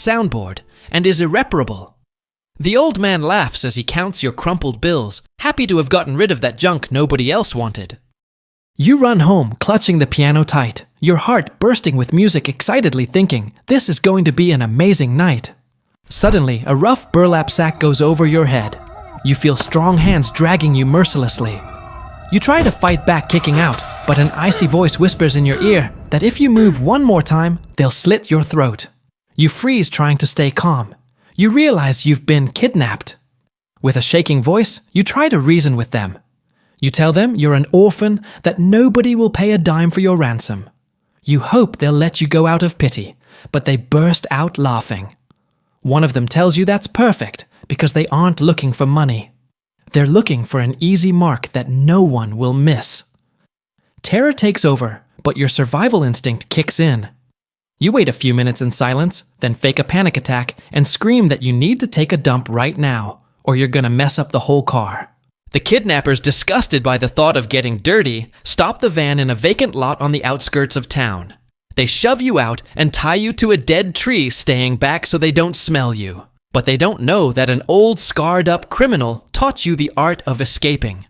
soundboard and is irreparable. The old man laughs as he counts your crumpled bills, happy to have gotten rid of that junk nobody else wanted. You run home, clutching the piano tight, your heart bursting with music, excitedly thinking, this is going to be an amazing night. Suddenly, a rough burlap sack goes over your head. You feel strong hands dragging you mercilessly. You try to fight back, kicking out, but an icy voice whispers in your ear that if you move one more time, they'll slit your throat. You freeze, trying to stay calm. You realize you've been kidnapped. With a shaking voice, you try to reason with them. You tell them you're an orphan, that nobody will pay a dime for your ransom. You hope they'll let you go out of pity, but they burst out laughing. One of them tells you that's perfect, because they aren't looking for money. They're looking for an easy mark that no one will miss. Terror takes over, but your survival instinct kicks in. You wait a few minutes in silence, then fake a panic attack and scream that you need to take a dump right now, or you're gonna mess up the whole car. The kidnappers, disgusted by the thought of getting dirty, stop the van in a vacant lot on the outskirts of town. They shove you out and tie you to a dead tree, staying back so they don't smell you. But they don't know that an old, scarred-up criminal taught you the art of escaping.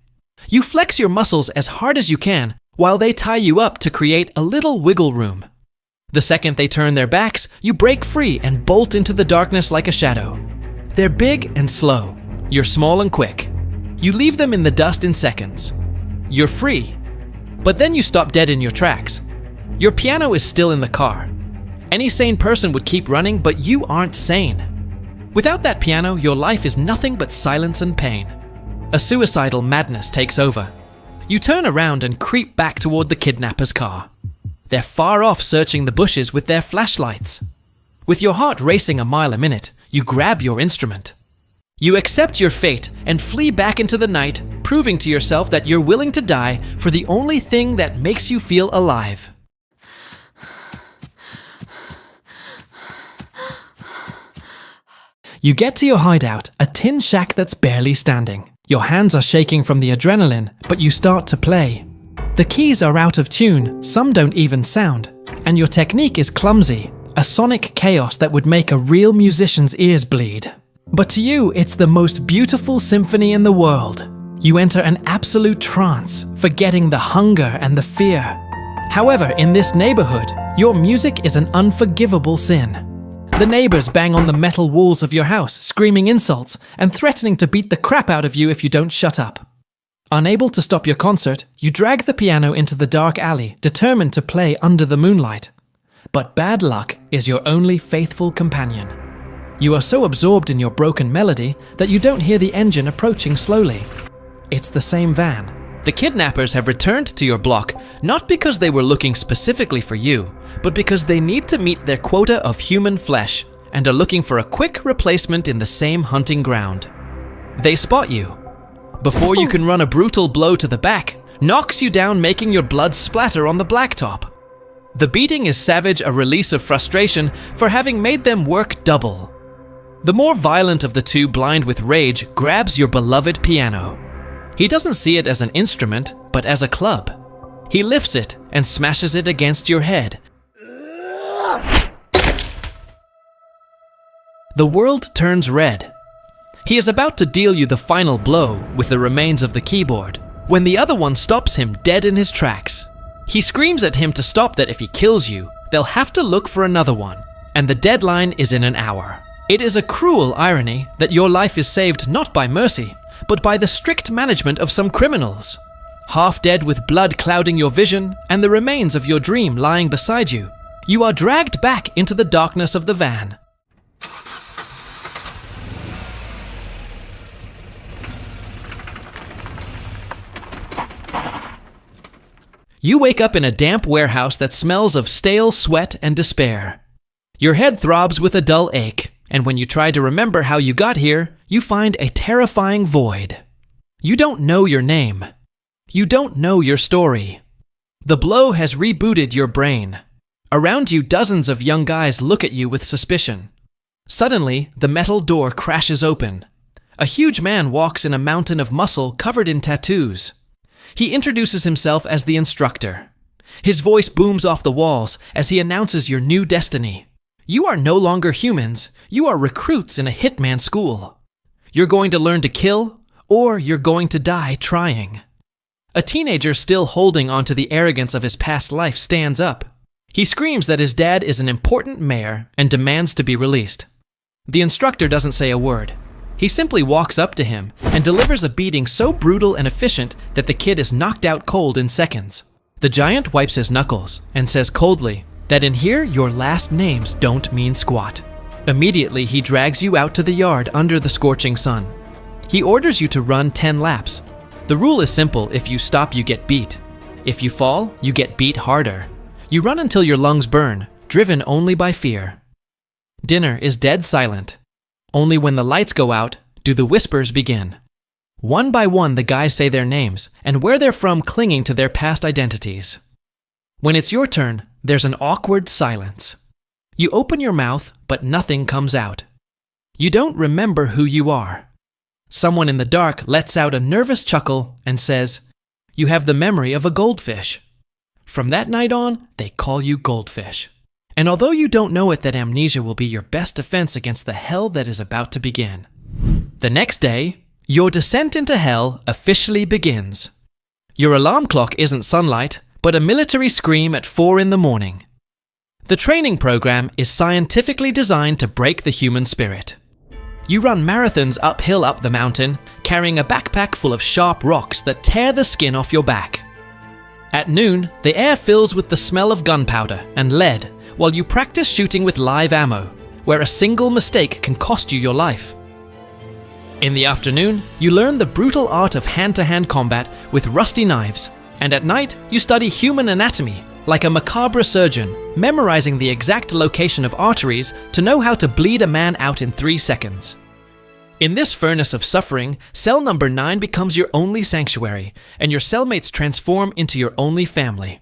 You flex your muscles as hard as you can while they tie you up to create a little wiggle room. The second they turn their backs, you break free and bolt into the darkness like a shadow. They're big and slow. You're small and quick. You leave them in the dust in seconds. You're free. But then you stop dead in your tracks. Your piano is still in the car. Any sane person would keep running, but you aren't sane. Without that piano, your life is nothing but silence and pain. A suicidal madness takes over. You turn around and creep back toward the kidnapper's car. They're far off, searching the bushes with their flashlights. With your heart racing a mile a minute, you grab your instrument. You accept your fate and flee back into the night, proving to yourself that you're willing to die for the only thing that makes you feel alive. You get to your hideout, a tin shack that's barely standing. Your hands are shaking from the adrenaline, but you start to play. The keys are out of tune, some don't even sound, and your technique is clumsy, a sonic chaos that would make a real musician's ears bleed. But to you, it's the most beautiful symphony in the world. You enter an absolute trance, forgetting the hunger and the fear. However, in this neighborhood, your music is an unforgivable sin. The neighbors bang on the metal walls of your house, screaming insults and threatening to beat the crap out of you if you don't shut up. Unable to stop your concert, you drag the piano into the dark alley, determined to play under the moonlight. But bad luck is your only faithful companion. You are so absorbed in your broken melody that you don't hear the engine approaching slowly. It's the same van. The kidnappers have returned to your block, not because they were looking specifically for you, but because they need to meet their quota of human flesh and are looking for a quick replacement in the same hunting ground. They spot you. Before you can run a brutal blow to the back, knocks you down, making your blood splatter on the blacktop. The beating is savage, a release of frustration for having made them work double. The more violent of the two, blind with rage, grabs your beloved piano. He doesn't see it as an instrument, but as a club. He lifts it and smashes it against your head. The world turns red. He is about to deal you the final blow with the remains of the keyboard, when the other one stops him dead in his tracks. He screams at him to stop, that if he kills you, they'll have to look for another one, and the deadline is in an hour. It is a cruel irony that your life is saved not by mercy, but by the strict management of some criminals. Half dead, with blood clouding your vision and the remains of your dream lying beside you, you are dragged back into the darkness of the van. You wake up in a damp warehouse that smells of stale sweat and despair. Your head throbs with a dull ache, and when you try to remember how you got here, you find a terrifying void. You don't know your name. You don't know your story. The blow has rebooted your brain. Around you, dozens of young guys look at you with suspicion. Suddenly, the metal door crashes open. A huge man walks in a mountain of muscle covered in tattoos. He introduces himself as the instructor. His voice booms off the walls as he announces your new destiny. You are no longer humans, you are recruits in a Hitman school. You're going to learn to kill, or you're going to die trying. A teenager still holding onto the arrogance of his past life stands up. He screams that his dad is an important mayor and demands to be released. The instructor doesn't say a word. He simply walks up to him and delivers a beating so brutal and efficient that the kid is knocked out cold in seconds. The giant wipes his knuckles and says coldly that in here your last names don't mean squat. Immediately he drags you out to the yard under the scorching sun. He orders you to run 10 laps. The rule is simple: if you stop, you get beat. If you fall, you get beat harder. You run until your lungs burn, driven only by fear. Dinner is dead silent. Only when the lights go out do the whispers begin. One by one, the guys say their names and where they're from, clinging to their past identities. When it's your turn, there's an awkward silence. You open your mouth, but nothing comes out. You don't remember who you are. Someone in the dark lets out a nervous chuckle and says, "You have the memory of a goldfish." From that night on, they call you Goldfish. And although you don't know it, that amnesia will be your best defense against the hell that is about to begin. The next day, your descent into hell officially begins. Your alarm clock isn't sunlight, but a military scream at 4 in the morning. The training program is scientifically designed to break the human spirit. You run marathons uphill up the mountain, carrying a backpack full of sharp rocks that tear the skin off your back. At noon, the air fills with the smell of gunpowder and lead, while you practice shooting with live ammo, where a single mistake can cost you your life. In the afternoon, you learn the brutal art of hand-to-hand combat with rusty knives, and at night, you study human anatomy like a macabre surgeon, memorizing the exact location of arteries to know how to bleed a man out in 3 seconds. In this furnace of suffering, cell number 9 becomes your only sanctuary, and your cellmates transform into your only family.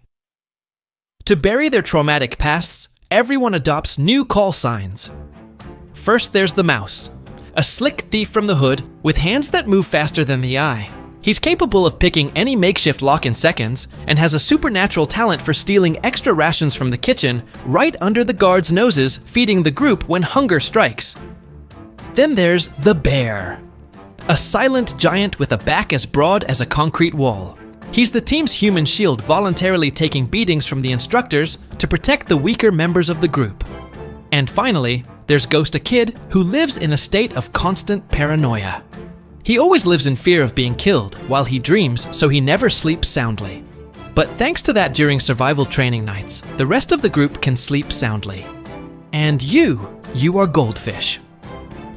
To bury their traumatic pasts, everyone adopts new call signs. First, there's the mouse, a slick thief from the hood with hands that move faster than the eye. He's capable of picking any makeshift lock in seconds and has a supernatural talent for stealing extra rations from the kitchen right under the guards' noses, feeding the group when hunger strikes. Then there's the bear, a silent giant with a back as broad as a concrete wall. He's the team's human shield, voluntarily taking beatings from the instructors to protect the weaker members of the group. And finally, there's Ghost, a kid who lives in a state of constant paranoia. He always lives in fear of being killed while he dreams, so he never sleeps soundly. But thanks to that, during survival training nights, the rest of the group can sleep soundly. And you are Goldfish.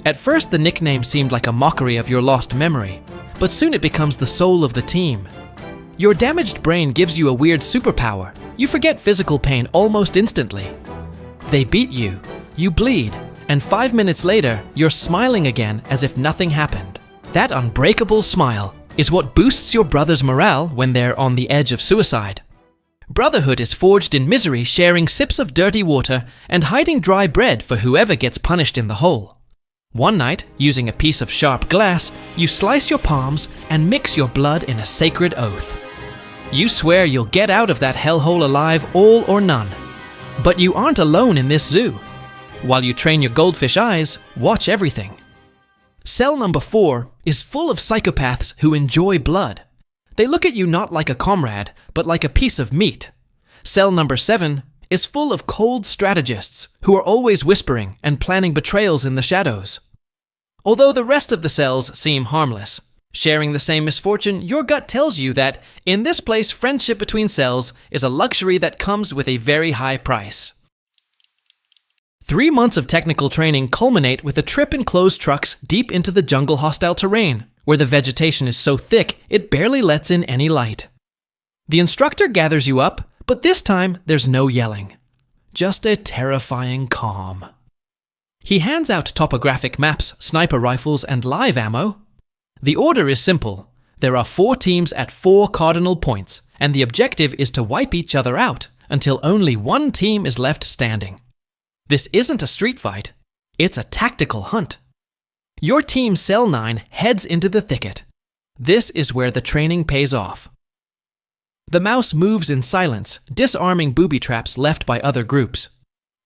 At first, the nickname seemed like a mockery of your lost memory, but soon it becomes the soul of the team. Your damaged brain gives you a weird superpower. You forget physical pain almost instantly. They beat you, you bleed, and 5 minutes later, you're smiling again as if nothing happened. That unbreakable smile is what boosts your brother's morale when they're on the edge of suicide. Brotherhood is forged in misery, sharing sips of dirty water and hiding dry bread for whoever gets punished in the hole. One night, using a piece of sharp glass, you slice your palms and mix your blood in a sacred oath. You swear you'll get out of that hellhole alive, all or none. But you aren't alone in this zoo. While you train your goldfish eyes, watch everything. Cell number 4 is full of psychopaths who enjoy blood. They look at you not like a comrade, but like a piece of meat. Cell number 7 is full of cold strategists who are always whispering and planning betrayals in the shadows. Although the rest of the cells seem harmless, sharing the same misfortune, your gut tells you that in this place, friendship between cells is a luxury that comes with a very high price. 3 months of technical training culminate with a trip in closed trucks deep into the jungle hostile terrain, where the vegetation is so thick it barely lets in any light. The instructor gathers you up, but this time there's no yelling. Just a terrifying calm. He hands out topographic maps, sniper rifles, and live ammo. The order is simple. There are 4 teams at 4 cardinal points, and the objective is to wipe each other out until only one team is left standing. This isn't a street fight, it's a tactical hunt. Your team Cell 9 heads into the thicket. This is where the training pays off. The mouse moves in silence, disarming booby traps left by other groups.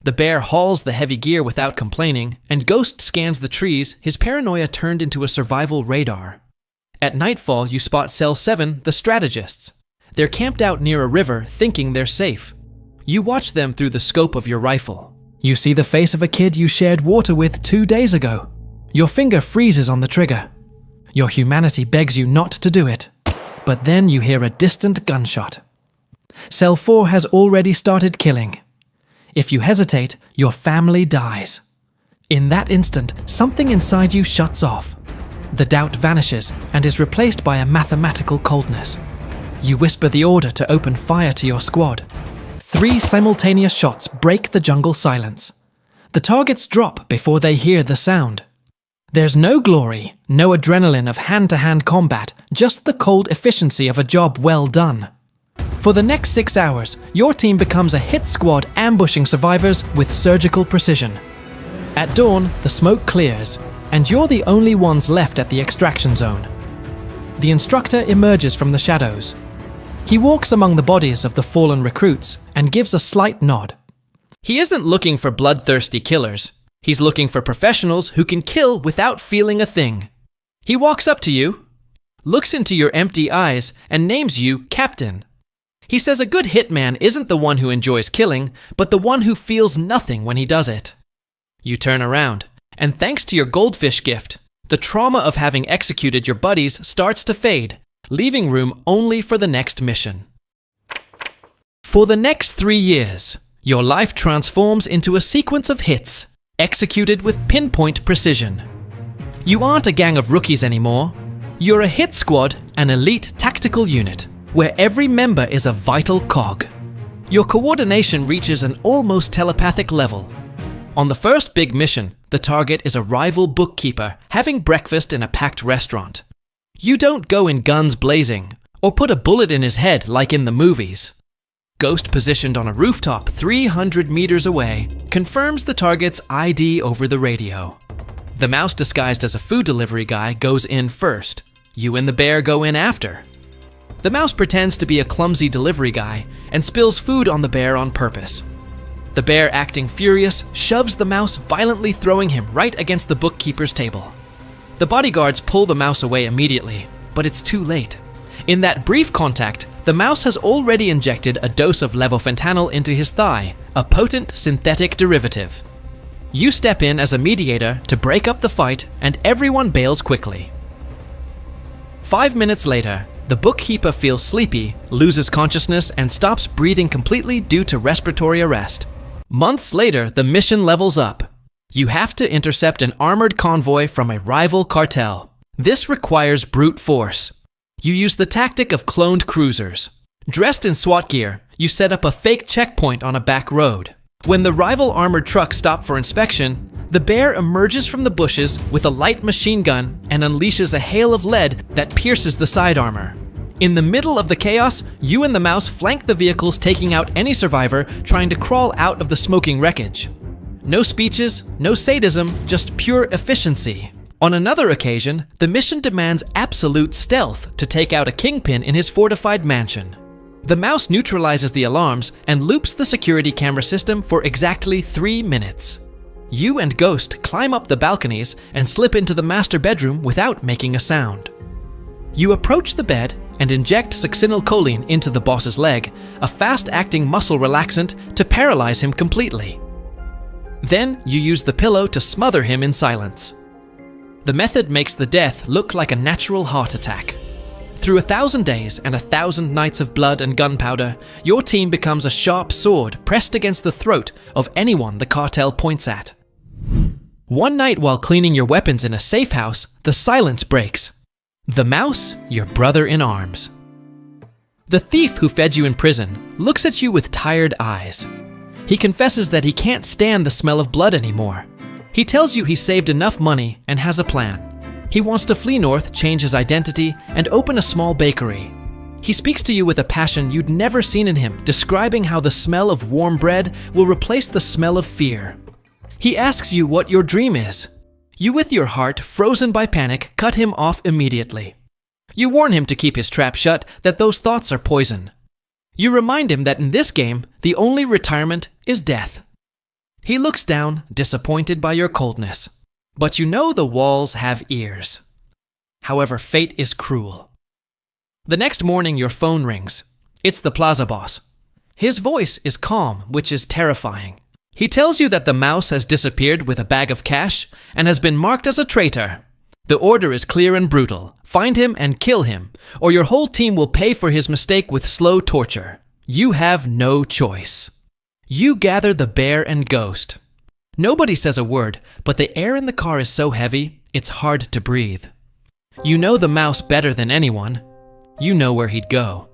The bear hauls the heavy gear without complaining, and Ghost scans the trees, his paranoia turned into a survival radar. At nightfall, you spot Cell 7, the strategists. They're camped out near a river, thinking they're safe. You watch them through the scope of your rifle. You see the face of a kid you shared water with 2 days ago. Your finger freezes on the trigger. Your humanity begs you not to do it. But then you hear a distant gunshot. Cell 4 has already started killing. If you hesitate, your family dies. In that instant, something inside you shuts off. The doubt vanishes and is replaced by a mathematical coldness. You whisper the order to open fire to your squad. 3 simultaneous shots break the jungle silence. The targets drop before they hear the sound. There's no glory, no adrenaline of hand-to-hand combat, just the cold efficiency of a job well done. For the next 6 hours, your team becomes a hit squad ambushing survivors with surgical precision. At dawn, the smoke clears, and you're the only ones left at the extraction zone. The instructor emerges from the shadows. He walks among the bodies of the fallen recruits and gives a slight nod. He isn't looking for bloodthirsty killers. He's looking for professionals who can kill without feeling a thing. He walks up to you, looks into your empty eyes, and names you Captain. He says a good hitman isn't the one who enjoys killing, but the one who feels nothing when he does it. You turn around, and thanks to your Goldfish gift, the trauma of having executed your buddies starts to fade, leaving room only for the next mission. For the next 3 years, your life transforms into a sequence of hits, executed with pinpoint precision. You aren't a gang of rookies anymore. You're a hit squad, an elite tactical unit, where every member is a vital cog. Your coordination reaches an almost telepathic level. On the first big mission, the target is a rival bookkeeper having breakfast in a packed restaurant. You don't go in guns blazing, or put a bullet in his head like in the movies. Ghost positioned on a rooftop 300 meters away confirms the target's ID over the radio. The mouse disguised as a food delivery guy goes in first. You and the bear go in after. The mouse pretends to be a clumsy delivery guy and spills food on the bear on purpose. The bear, acting furious, shoves the mouse, violently throwing him right against the bookkeeper's table. The bodyguards pull the mouse away immediately, but it's too late. In that brief contact, the mouse has already injected a dose of levofentanyl into his thigh, a potent synthetic derivative. You step in as a mediator to break up the fight, and everyone bails quickly. 5 minutes later, the bookkeeper feels sleepy, loses consciousness, and stops breathing completely due to respiratory arrest. Months later, the mission levels up. You have to intercept an armored convoy from a rival cartel. This requires brute force. You use the tactic of cloned cruisers. Dressed in SWAT gear, you set up a fake checkpoint on a back road. When the rival armored trucks stop for inspection, the bear emerges from the bushes with a light machine gun and unleashes a hail of lead that pierces the side armor. In the middle of the chaos, you and the mouse flank the vehicles, taking out any survivor trying to crawl out of the smoking wreckage. No speeches, no sadism, just pure efficiency. On another occasion, the mission demands absolute stealth to take out a kingpin in his fortified mansion. The mouse neutralizes the alarms and loops the security camera system for exactly 3 minutes. You and Ghost climb up the balconies and slip into the master bedroom without making a sound. You approach the bed and inject succinylcholine into the boss's leg, a fast-acting muscle relaxant, to paralyze him completely. Then you use the pillow to smother him in silence. The method makes the death look like a natural heart attack. Through 1,000 days and 1,000 nights of blood and gunpowder, your team becomes a sharp sword pressed against the throat of anyone the cartel points at. One night while cleaning your weapons in a safe house, the silence breaks. The mouse, your brother in arms. The thief who fed you in prison looks at you with tired eyes. He confesses that he can't stand the smell of blood anymore. He tells you he saved enough money and has a plan. He wants to flee north, change his identity, and open a small bakery. He speaks to you with a passion you'd never seen in him, describing how the smell of warm bread will replace the smell of fear. He asks you what your dream is. You, with your heart frozen by panic, cut him off immediately. You warn him to keep his trap shut, that those thoughts are poison. You remind him that in this game, the only retirement is death. He looks down, disappointed by your coldness. But you know the walls have ears. However, fate is cruel. The next morning, your phone rings. It's the plaza boss. His voice is calm, which is terrifying. He tells you that the mouse has disappeared with a bag of cash and has been marked as a traitor. The order is clear and brutal. Find him and kill him, or your whole team will pay for his mistake with slow torture. You have no choice. You gather the bear and ghost. Nobody says a word, but the air in the car is so heavy, it's hard to breathe. You know the mouse better than anyone. You know where he'd go.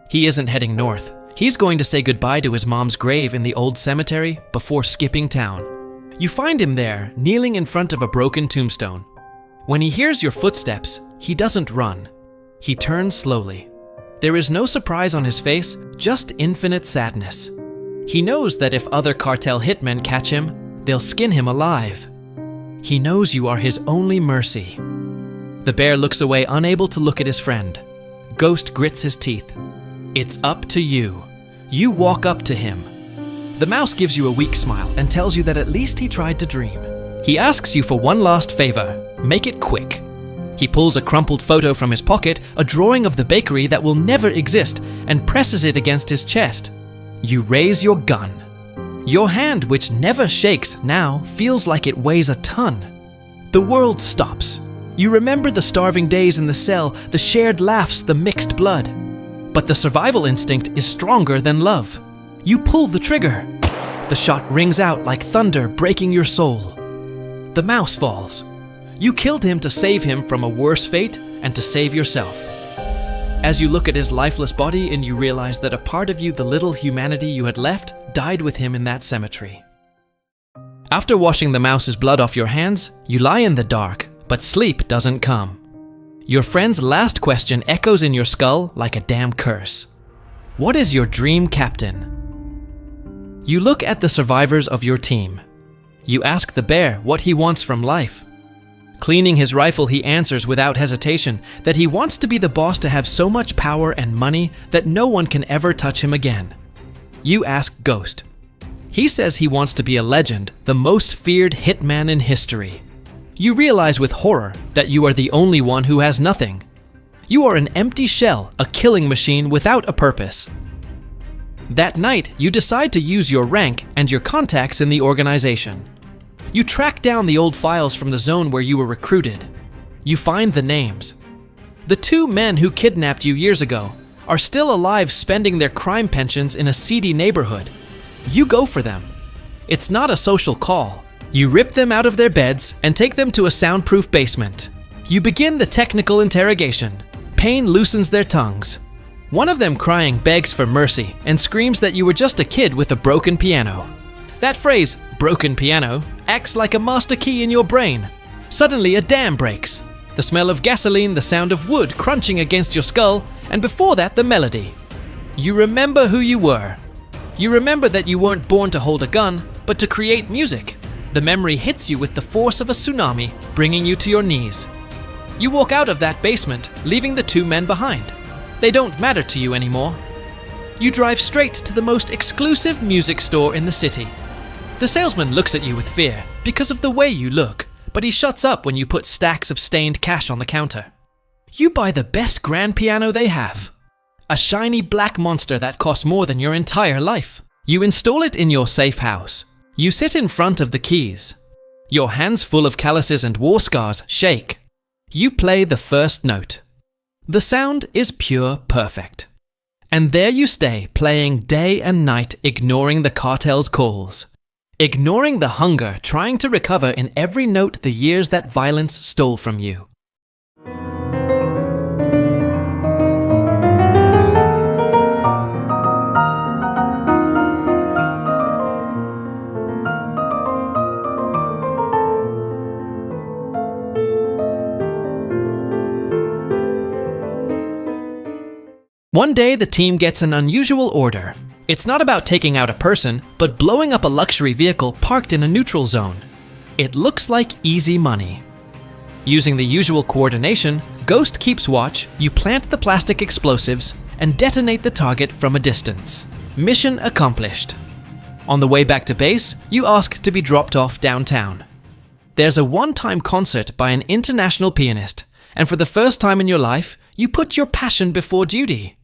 He isn't heading north. He's going to say goodbye to his mom's grave in the old cemetery before skipping town. You find him there, kneeling in front of a broken tombstone. When he hears your footsteps, he doesn't run. He turns slowly. There is no surprise on his face, just infinite sadness. He knows that if other cartel hitmen catch him, they'll skin him alive. He knows you are his only mercy. The bear looks away, unable to look at his friend. Ghost grits his teeth. It's up to you. You walk up to him. The mouse gives you a weak smile and tells you that at least he tried to dream. He asks you for one last favor. Make it quick. He pulls a crumpled photo from his pocket, a drawing of the bakery that will never exist, and presses it against his chest. You raise your gun. Your hand, which never shakes now, feels like it weighs a ton. The world stops. You remember the starving days in the cell, the shared laughs, the mixed blood. But the survival instinct is stronger than love. You pull the trigger. The shot rings out like thunder, breaking your soul. The mouse falls. You killed him to save him from a worse fate and to save yourself. As you look at his lifeless body and you realize that a part of you, the little humanity you had left, died with him in that cemetery. After washing the mouse's blood off your hands, you lie in the dark, but sleep doesn't come. Your friend's last question echoes in your skull like a damn curse. What is your dream captain? You look at the survivors of your team. You ask the bear what he wants from life. Cleaning his rifle, he answers without hesitation that he wants to be the boss, to have so much power and money that no one can ever touch him again. You ask Ghost. He says he wants to be a legend, the most feared hitman in history. You realize with horror that you are the only one who has nothing. You are an empty shell, a killing machine without a purpose. That night, you decide to use your rank and your contacts in the organization. You track down the old files from the zone where you were recruited. You find the names. The two men who kidnapped you years ago are still alive, spending their crime pensions in a seedy neighborhood. You go for them. It's not a social call. You rip them out of their beds and take them to a soundproof basement. You begin the technical interrogation. Pain loosens their tongues. One of them, crying, begs for mercy and screams that you were just a kid with a broken piano. That phrase, broken piano, acts like a master key in your brain. Suddenly a dam breaks. The smell of gasoline, the sound of wood crunching against your skull, and before that the melody. You remember who you were. You remember that you weren't born to hold a gun, but to create music. The memory hits you with the force of a tsunami, bringing you to your knees. You walk out of that basement, leaving the two men behind. They don't matter to you anymore. You drive straight to the most exclusive music store in the city. The salesman looks at you with fear because of the way you look, but he shuts up when you put stacks of stained cash on the counter. You buy the best grand piano they have. A shiny black monster that costs more than your entire life. You install it in your safe house. You sit in front of the keys. Your hands, full of calluses and war scars, shake. You play the first note. The sound is pure perfect. And there you stay, playing day and night, ignoring the cartel's calls. Ignoring the hunger, trying to recover in every note the years that violence stole from you. One day, the team gets an unusual order. It's not about taking out a person, but blowing up a luxury vehicle parked in a neutral zone. It looks like easy money. Using the usual coordination, Ghost keeps watch, you plant the plastic explosives, and detonate the target from a distance. Mission accomplished. On the way back to base, you ask to be dropped off downtown. There's a one-time concert by an international pianist, and for the first time in your life, you put your passion before duty.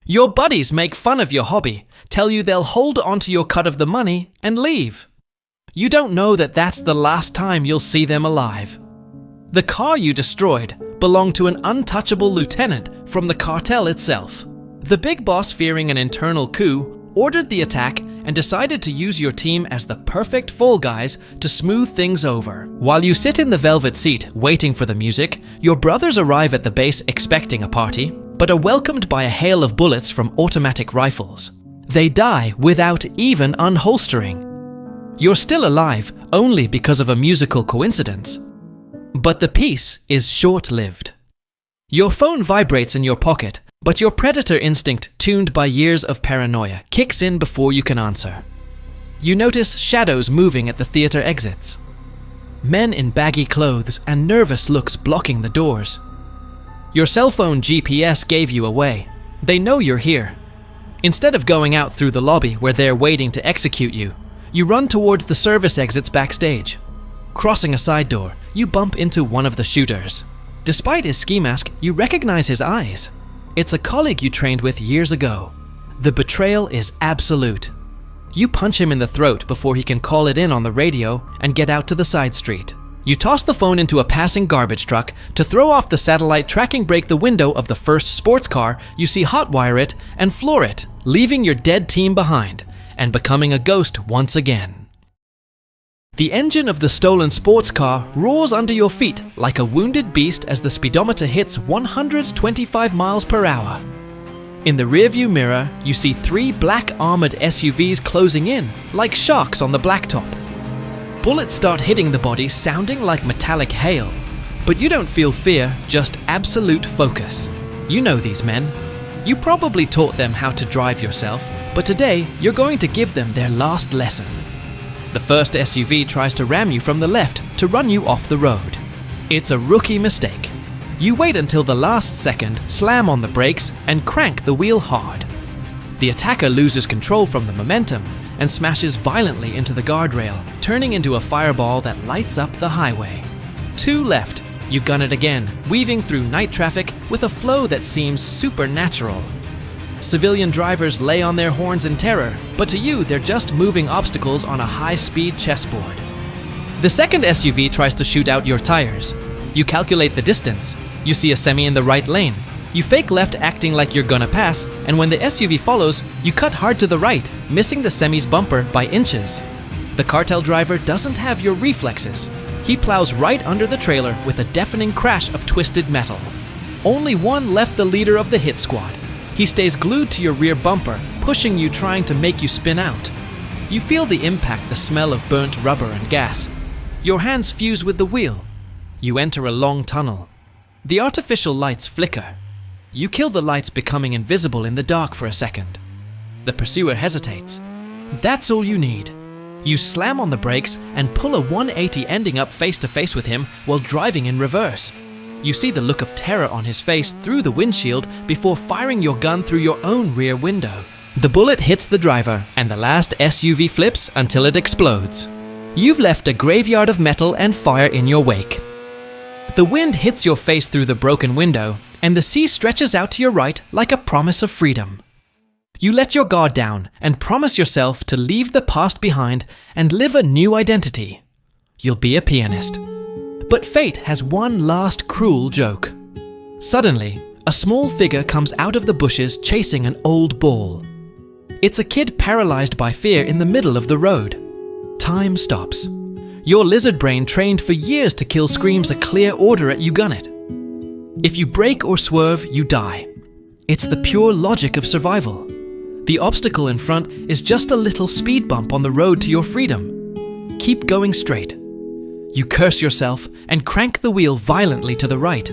Your buddies make fun of your hobby, tell you they'll hold onto your cut of the money and leave. You don't know that that's the last time you'll see them alive. The car you destroyed belonged to an untouchable lieutenant from the cartel itself. The big boss, fearing an internal coup, ordered the attack and decided to use your team as the perfect fall guys to smooth things over. While you sit in the velvet seat waiting for the music, your brothers arrive at the base expecting a party, but are welcomed by a hail of bullets from automatic rifles. They die without even unholstering. You're still alive only because of a musical coincidence. But the peace is short-lived. Your phone vibrates in your pocket, but your predator instinct, tuned by years of paranoia, kicks in before you can answer. You notice shadows moving at the theater exits. Men in baggy clothes and nervous looks blocking the doors. Your cell phone GPS gave you away. They know you're here. Instead of going out through the lobby where they're waiting to execute you, you run towards the service exits backstage. Crossing a side door, you bump into one of the shooters. Despite his ski mask, you recognize his eyes. It's a colleague you trained with years ago. The betrayal is absolute. You punch him in the throat before he can call it in on the radio and get out to the side street. You toss the phone into a passing garbage truck to throw off the satellite tracking, break the window of the first sports car you see, hotwire it, and floor it, leaving your dead team behind and becoming a ghost once again. The engine of the stolen sports car roars under your feet like a wounded beast as the speedometer hits 125 miles per hour. In the rearview mirror, you see 3 black armored SUVs closing in like sharks on the blacktop. Bullets start hitting the body, sounding like metallic hail. But you don't feel fear, just absolute focus. You know these men. You probably taught them how to drive yourself, but today you're going to give them their last lesson. The first SUV tries to ram you from the left to run you off the road. It's a rookie mistake. You wait until the last second, slam on the brakes, and crank the wheel hard. The attacker loses control from the momentum and smashes violently into the guardrail, turning into a fireball that lights up the highway. 2 left. You gun it again, weaving through night traffic with a flow that seems supernatural. Civilian drivers lay on their horns in terror, but to you, they're just moving obstacles on a high-speed chessboard. The second SUV tries to shoot out your tires. You calculate the distance. You see a semi in the right lane. You fake left, acting like you're gonna pass, and when the SUV follows, you cut hard to the right, missing the semi's bumper by inches. The cartel driver doesn't have your reflexes. He plows right under the trailer with a deafening crash of twisted metal. Only one left the leader of the hit squad. He stays glued to your rear bumper, pushing you, trying to make you spin out. You feel the impact, the smell of burnt rubber and gas. Your hands fuse with the wheel. You enter a long tunnel. The artificial lights flicker. You kill the lights, becoming invisible in the dark for a second. The pursuer hesitates. That's all you need. You slam on the brakes and pull a 180, ending up face to face with him while driving in reverse. You see the look of terror on his face through the windshield before firing your gun through your own rear window. The bullet hits the driver and the last SUV flips until it explodes. You've left a graveyard of metal and fire in your wake. The wind hits your face through the broken window and the sea stretches out to your right like a promise of freedom. You let your guard down and promise yourself to leave the past behind and live a new identity. You'll be a pianist. But fate has one last cruel joke. Suddenly, a small figure comes out of the bushes chasing an old ball. It's a kid paralyzed by fear in the middle of the road. Time stops. Your lizard brain, trained for years to kill, screams a clear order at you: gun it. If you break or swerve, you die. It's the pure logic of survival. The obstacle in front is just a little speed bump on the road to your freedom. Keep going straight. You curse yourself and crank the wheel violently to the right.